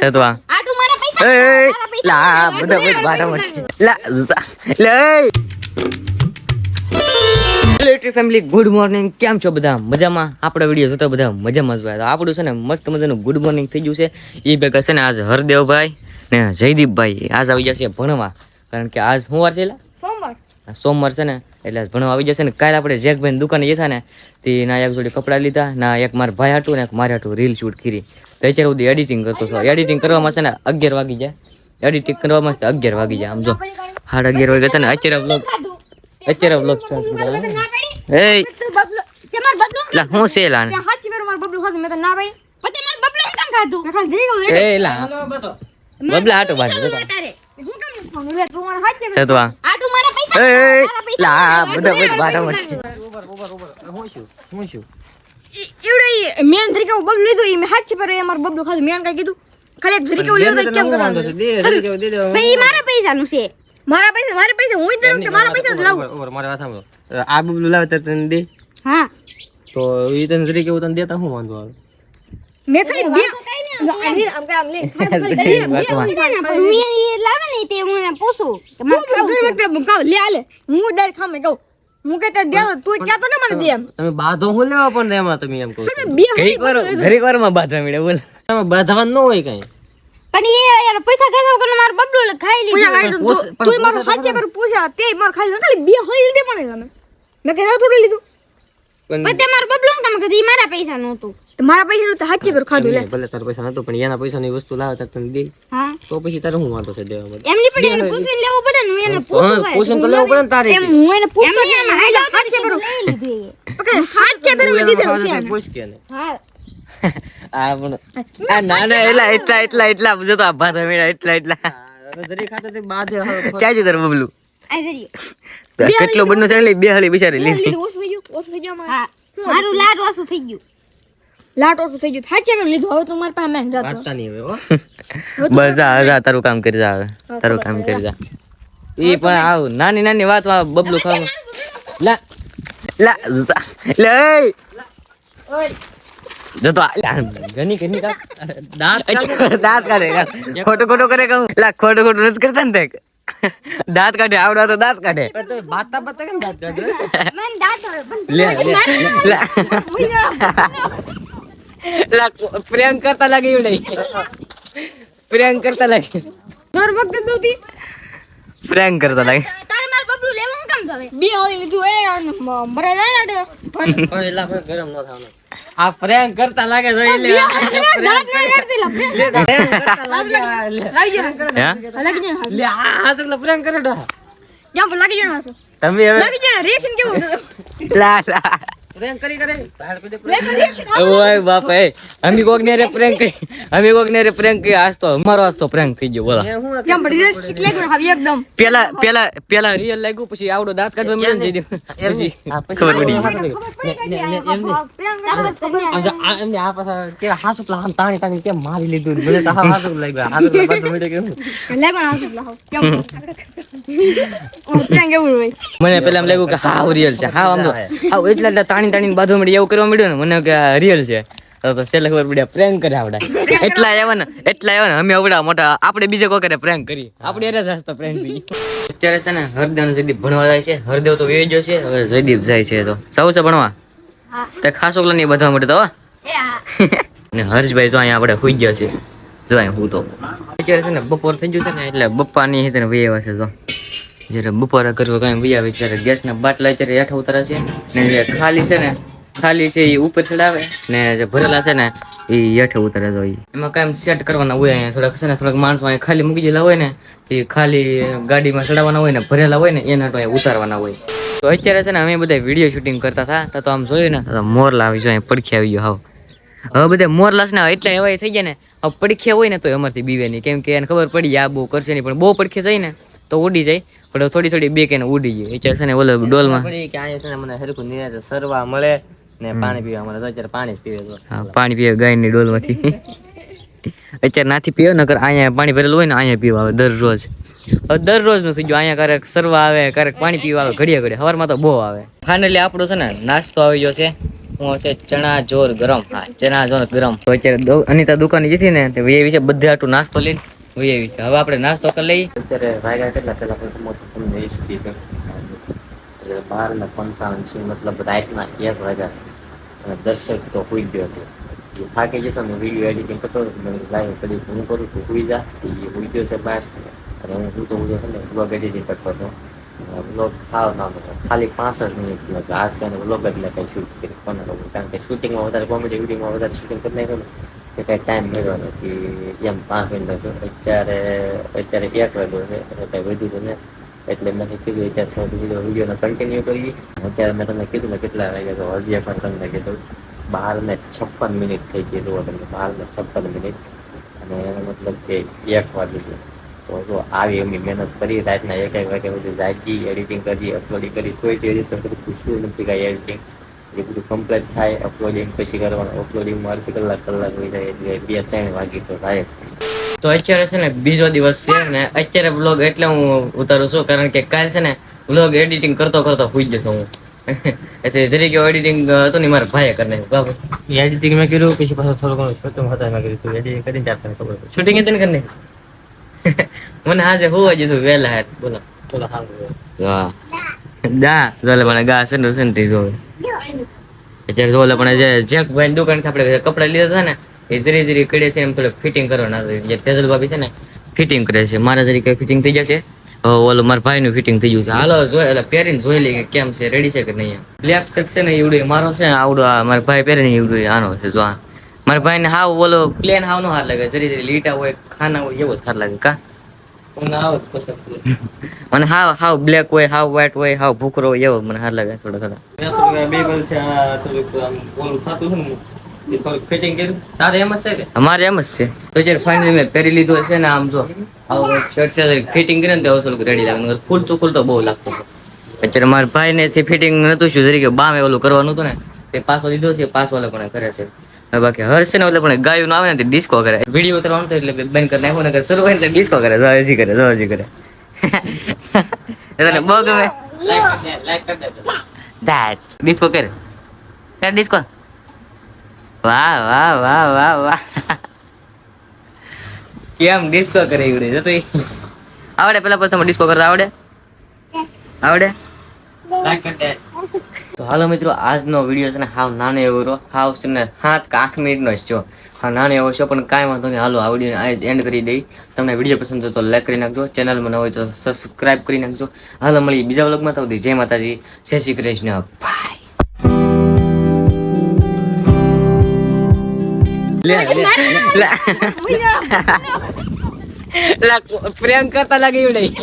સતવા આ તું મારા પૈસા એ મારા પૈસા લા બધા બાધા મળશે લા લે hello YouTube family, good morning. કેમ છો બધા? મજામાં? આપણો વિડીયો જોતા બધા મજામાં જ હોય. આપણું છે ને મસ્ત મજાનું ગુડ મોર્નિંગ થઈ ગયું છે. એ ભેગા છે ને આજ હરદેવભાઈ ને જયદીપભાઈ આજ આવી જશે ભણવા, કારણ કે આજ શું વાર છે? સોમવાર છે ને, એટલે ભણવા આવી જશે ને. કાલે આપણે જેકભાઈ દુકાને જતા ને તે ના એક જોડી કપડાં લીધા, ના એક મારા ભાઈ હાટું ને એક મારે હાટું રીલ શૂટ કરી. તો અત્યારે સુધી એડિટિંગ કરતો હતો. એડિટિંગ કરવામાં છે ને 11 વાગી જાય. એડિટિંગ કરવામાં 11 વાગી જાય. આમ જો 11:30 વાગે હતા ને અત્યારે વ્લોગ સ્ટાર્ટ કર્યો. એ તમાર બબલો લા હું છે લાન હાચી બેર માર બબલો ખાધું મે તો ના ભાઈ પછી માર બબલો કામ ખાધું મે ખાલી ધરી ગયો એ લા બબલા હાટો બાંધ દે તારે હું કામ લે તું માર હાચી બેર સતવા આ તું મારા પૈસા એ લા બધા બાધા મળશે. હું છું એવડે મેન ધરી કે બબલો લીધું ઈ મે હાચી બેર માર બબલો ખાધું મેન કાઈ કીધું ખાલી એક ધરી કે લીધું કેમ કરવાનું દે ભાઈ મારા પૈસા નું છે મારા પૈસા હું જ દઉં કે મારા પૈસા લાવું ઓવર મારે વાત સાંભળો. આ બબલું લાવે તો તને દે, હા તો ઈ તને તરીકે હું તને દેતા હું વાંધો આવે? મે ખાલી બે આમ લે ખાલી એ લાવે ને તે હું પૂછું કે મને દર વખતે કહું લે આલે હું દર ખામે કહું હું કે તે દે તું ક્યાં તો ને મને દે એમ તમે બાધો હું લેવા પણ એમાં તમે એમ કહો છો. ઘડીક વારમાં બાધા મળે બોલ. તમે બાધવાનું ન હોય કઈ. પણ એ યાર પૈસા ગયો કે માર બબલો ખાઈ લીધું તું મારું હાચે પર પૂછ્યા તે માર ખાઈ ખાલી બે હોઈ લીધે પણ તમે મે કે થોડું લીધું પણ તે માર બબલો કામ કે ઈ મારા પૈસા નહોતું મારા પૈસા નહોતા હાચે પર ખાધું લે ભલે તારા પૈસા નતો પણ એના પૈસાની વસ્તુ લાવે તો તને દે, હા તો પછી તારે હું વાંધો છે દેવા માટે? એમની પડી એને પૂછીને લેવો પડે ને હું એને પૂછું ભાઈ પૂછન તો લેવું પડે ને તારે. એમ હું એને પૂછતો જ નહીં હાલો હાચે પર લઈ લીધું ઓકે હાચે પર દીધેલું છે એને. પૂછ કે ને હા આ પણ આ નાના એટલા જો તો આ બાધા મળ્યા એટલા જરી ખાતો તે બાધે ચાજી તાર બબલું આ ધરી કેટલો બન્નો છે એટલે બે હળી બિચારી લીધી. ઓછું થઈ ગયું હા મારું લાટ ઓછું થઈ ગયું લાટ ઓછું થઈ ગયું હાચે પર લીધું હવે તું માર પાસે મેં જાતો વાંચતા નહીં હવે હો. બસ જા તારું કામ કરી જા હવે તારું કામ કરી જા. ઈ પણ આવ નાની વાતમાં બબલું ખાવ લા લા લે જતો ઘણી દાંત કાઢે ખોટું કરે કહું લા ખોટું નથી કરતા ને તે દાંત કાઢે આવડા તો દાંત કાઢે તો બાતા બાતા કેમ દાંત કાઢે? મને દાંત લા પ્રેંક કરતા લાગે એવું નહીં પ્રેંક કરતા લાગે દર વખતે દઉતી પ્રેંક કરતા લાગે. તારે માર બબલું લેવા હું કામ જાવે બે હોઈ લીધું એ મરે જાય ને પણ એલા કોઈ ગરમ ન થવાનું. આ પ્રેંક કરતા લાગે છે એટલે દાંત ના કાઢતી લા પ્રેંક કરતા લાગે લાગી જાય હે લાગી જાય લે આ સગલા પ્રેંક કરે ડો. કેમ પણ લાગી જાય હાસો તમે હવે લાગી જાય રિએક્શન કેવું લા લા પ્રેંક કરી તાર કોઈ ઓય બાપ એ અમે કોક ને રે પ્રેન્ક કરી આજ તો અમારો પ્રેન્ક થઈ ગયો બોલા. હું કેમ પણ રિએક્શન એટલે ગુણ આવી એકદમ પેલા રિયલ લાગ્યું, પછી આવડો દાંત કાઢવા મળ્યો ને જઈ પછી ખબર પડી એમને આ પાછા કે હાસુકલા આમ તાણી તાણી કેમ મારી લીધું મને તો હા હાસુક લાગ્યું હાસુક બાદ મેડે કેમ લેગણ આવશે લાવ કેમ પ્રેંગ એવું હોય મને પેલા એમ લાગ્યું કે હાવ રિયલ છે, હાવ આમ તો હાવ એટલા તાણી બાંધવા મળી એવું કરવા મળ્યું ને મને કે રિયલ છે. તો છેલ્લે ખબર પડી પ્રેન્ક કરે આવડા એટલા આવ્યા ને અમે આવડા મોટા આપણે બીજે કોઈ કરે પ્રેન્ક કરી આપણે એરે જાસ્તો પ્રેન્ક થઈ. અત્યારે છે ને હરદેવ જયદીપ ભણવા જાય છે. હરદેવ તો વેઈ ગયો છે, હવે જયદીપ જાય છે. તો સૌ છે ભણવા તે ખાસ ઓલા નહીં બધવા માટે તો ને હર્ષભાઈ જો અહીંયા આપણે હુઈ ગયા છે. જો અહીંયા હું તો અત્યારે છે ને બપોર થઈ ગયું છે ને એટલે બપ્પાની હિતને વહી આવ્યા છે. તો જ્યારે બપોરે કરવા કાંઈ વહી આવે ત્યારે ગેસના બાટલા અત્યારે હેઠા ઉતારે છે ને જે ખાલી છે એ ઉપર ચડાવે ને જે ભરેલા છે ને એ હેઠે ઉતારે. તો એમાં કાંઈ સેટ કરવાના હોય અહીંયા થોડાક માણસો અહીંયા ખાલી મૂકી ગયેલા હોય ને તે ખાલી ગાડીમાં ચડાવવાના હોય ને ભરેલા હોય ને એના તો અહીંયા ઉતારવાના હોય. તો અત્યારે છે ને અમે બધા વિડીયો શૂટિંગ કરતા હતા તો આમ જોયું ને તો મોરલા આવી જાય પડખે આવી ગયો. હવે બધા મોરલા છે ને એટલા એવા થઈ ગયા ને હવે પડખે હોય ને તો અમારથી બીવે નહીં, કેમ કે એને ખબર પડી આ બહુ કરશે નહીં, પણ બહુ પડખે જાય ને તો ઉડી જાય, પણ થોડી બે કે ઉડી જાય. અત્યારે છે ને ઓલો ડોલમાં પડી કે અહીંયા છે ને મને હરખું નિરાતે સરવા મળે ને પાણી પીવા મળે. તો અત્યારે પાણી જ પીવે તો પાણી પીવે ગાયની ડોલમાંથી. અત્યારે નાથી પીવે નકર અહીંયા પાણી ભરેલું હોય ને અહીંયા પીવા આવે દરરોજ નું થઈ ગયું. અહીંયા ક્યારેક સરવા આવે, ક્યારેક પાણી પીવા આવે, ઘડીએ સવારમાં તો બહુ આવે. ફાઇનલી આપણો છે ને નાસ્તો આવી ગયો છે હું છે ચણા જોર ગરમ. હા, ચણા જોર ગરમ. તો અત્યારે અનિતા દુકાને જતી ને તે વી વિશે બધે આટલું નાસ્તો લઈને વી વિશે હવે આપણે નાસ્તો કરી લઈએ. અત્યારે વાગ્યા કેટલા પેલા તમને એ કીધું 12:55 છે, મતલબ રાતના 1 વાગ્યા છે અને દર્શક તો હોઈ ગયો છે. એ થાકી જશે ને વિડીયો એડિટિંગ કરતો લાઈવ કદી હું કરું તો હોઈ જા એ હોઈ ગયો છે બહાર અને હું તો છે ને બ્લોગ એડિટિંગ કરતો હતો. બ્લોગ ખાલી 65 મિનિટ એટલે આજ તેને બ્લોગ જ મેં કંઈ શૂટ કરી કોને ખબર, કારણ કે શૂટિંગમાં વધારે કોમેડી વિડીયોમાં વધારે શૂટિંગ કરી નાખ્યું ને તે કાંઈ ટાઈમ મળ્યો નથી. એમ 5 મિનિટ થયો. અત્યારે 1 વાગ્યો છે એટલે કાંઈ વધ્યું ને એટલે મેં કીધું અત્યારે થોડું વિડીયોને કન્ટિન્યુ કરી. અત્યારે મેં તમને કીધું ને કેટલા વાગ્યા તો હજી પણ તમને કીધું 12:56 મિનિટ થઈ ગઈ. જુઓ તમને 12:56 મિનિટ અને એનો મતલબ કે 1 વાગી ગયો. તો જો આવી એમની મહેનત કરી રાતના 1 વાગ્યા સુધી જાગી એડિટિંગ કરી અપલોડિંગ કરી તોય તે રીતે બધું પૂછવું નથી કાંઈ એડિટિંગ એ બધું કમ્પ્લીટ થાય અપલોડિંગ પછી કરવાનું. અપલોડિંગમાં અડધી કલાક હોય જાય એટલે 2-3 વાગી તો થાય. તો અત્યારે છે ને બીજો દિવસ છે ને અત્યારે વ્લોગ એટલે હું ઉતારું છું કારણ કે કાલ છે ને વ્લોગ એડિટિંગ કરતો હોઈ જતો હું. એટલે જરી કે એડિટિંગ હતું ને મારા ભાઈએ કરી નાખ્યું. બાબુ એડિટિંગ મેં કર્યું પછી પાછું થોડું ઘણું શૂટિંગ હતા મેં કર્યું તું એડિટિંગ કરીને ચાર તને ખબર પડી. શૂટિંગ હતી ને કરી નાખ્યું. મને આજે હોવા દીધું વહેલા હાથ બોલો બોલો હા વાહ દા જોલે મને ગા છે ને તે જોવે અત્યારે જોલે પણ જે ભાઈ દુકાન આપણે કપડા લીધા હતા ને એ જરી કડે છે એમ થોડું ફિટિંગ કરવાના જે તેજલ ભાભી છે ને ફિટિંગ કરે છે. મારા જરી કઈ ફિટિંગ થઈ જશે. ઓલો મારા ભાઈનું ફિટિંગ થઈ ગયું છે. હાલો જોઈ એટલે પહેરીને જોઈ લઈએ કે કેમ છે રેડી છે કે નહીં. બ્લેક શર્ટ છે ને એવડું મારો છે ને આવડો મારા ભાઈ પહેરે ને એવડું આનો છે. જો મારા ભાઈને હાવ ઓલો પ્લેન હાવ નો હાથ લાગે જરી લીટા હોય ખાના હોય એવો જ હાથ લાગે કા મને હાવ બ્લેક હોય હાવ વ્હાઈટ હોય હાવ ભૂખરો હોય એવો મને હાથ લાગે થોડા તારે એમ જ છે કે અમારે એમ જ છે. તો જ્યારે ફાઇનલી મેં પહેરી લીધું છે ને આમ જો આવો શર્ટ છે ફિટિંગ કરીને તો થોડુંક રેડી લાગે ખુલતો બહુ લાગતો. અત્યારે મારા ભાઈ ને ફિટિંગ નતું શું જરી કે બામે ઓલું કરવાનું હતું ને તે પાછો લીધો છે પાછો ઓલો પણ કરે છે. બાકી હર્ષ છે ને એટલે પણ ગાયું આવે ને ડિસ્કો કરે વિડીયો ઉતરવાનું એટલે બંધ કરી નાખો ને શરૂ હોય એટલે ડિસ્કો કરે જોજી કરે એટલે બહુ ગમે ધેટ્સ ડિસ્કો કરે ડિસ્કો વાહ કેમ ડિસ્કો કરે એવડે જતો આવડે પેલા પર તમે ડિસ્કો કરતા આવડે તો હાલો મિત્રો આજનો વિડીયો છે ને હાવ નાનો એવો રહ્યો હાવ છે ને 7 કે 8 મિનિટનો જ છો હા નાનો એવો છે પણ કાંઈ વાંધો નહીં. હાલો આ વિડીયો એન્ડ કરી દઈ. તમને વિડીયો પસંદ હોય તો લાઈક કરી નાખજો, ચેનલમાં ન હોય તો સબસ્ક્રાઇબ કરી નાખજો. હાલો મળીએ બીજા વ્લોગમાં. તો જય માતાજી, જય શ્રી કૃષ્ણ, બાય. પ્રેમ કરતા લાગે એવું નહીં.